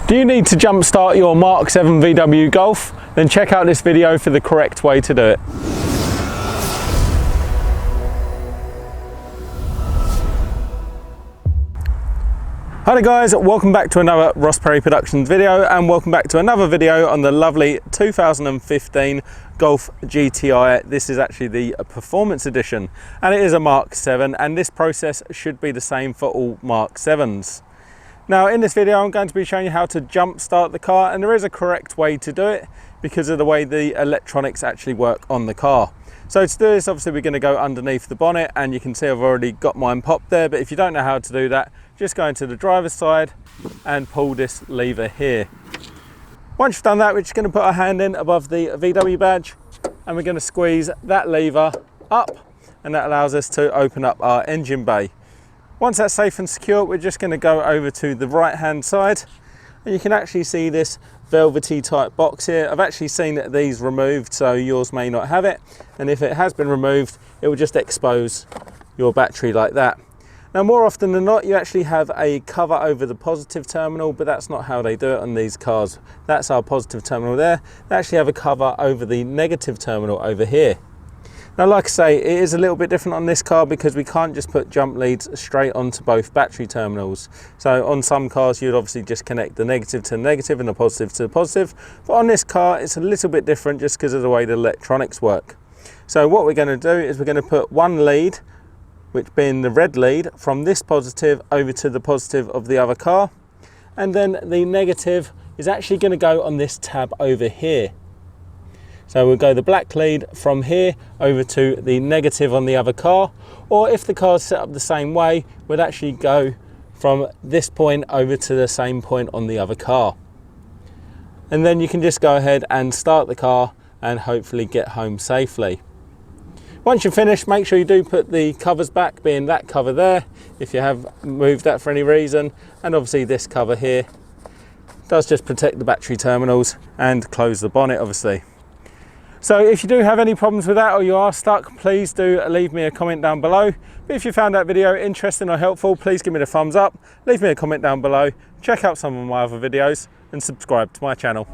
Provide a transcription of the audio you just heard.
Do you need to jumpstart your Mk7 VW Golf? Then check out this video for the correct way to do it. Hi there guys, welcome back to another Ross Perry Productions video, and welcome back to another video on the lovely 2015 Golf GTI. This is actually the performance edition and it is a Mk7, and this process should be the same for all Mk7s. Now in this video I'm going to be showing you how to jump start the car, and there is a correct way to do it because of the way the electronics actually work on the car. So to do this, obviously we're going to go underneath the bonnet, and you can see I've already got mine popped there, but if you don't know how to do that, just go into the driver's side and pull this lever here. Once you've done that, we're just going to put our hand in above the VW badge and we're going to squeeze that lever up, and that allows us to open up our engine bay. Once that's safe and secure, we're just going to go over to the right hand side, and you can actually see this velvety type box here. I've actually seen these removed, so yours may not have it, and if it has been removed it will just expose your battery like that. Now more often than not you actually have a cover over the positive terminal, but that's not how they do it on these cars. That's our positive terminal there. They actually have a cover over the negative terminal over here. Now like I say, it is a little bit different on this car because we can't just put jump leads straight onto both battery terminals. So on some cars you'd obviously just connect the negative to the negative and the positive to the positive, but on this car it's a little bit different just because of the way the electronics work. So what we're going to do is we're going to put one lead, which being the red lead, from this positive over to the positive of the other car, and then the negative is actually going to go on this tab over here. So we'll go the black lead from here over to the negative on the other car, or if the car's set up the same way, we'd actually go from this point over to the same point on the other car. And then you can just go ahead and start the car and hopefully get home safely. Once you're finished, make sure you do put the covers back, being that cover there, if you have moved that for any reason, and obviously this cover here does just protect the battery terminals and close the bonnet obviously. So if you do have any problems with that, or you are stuck, please do leave me a comment down below. But if you found that video interesting or helpful, please give me the thumbs up, leave me a comment down below, check out some of my other videos and subscribe to my channel.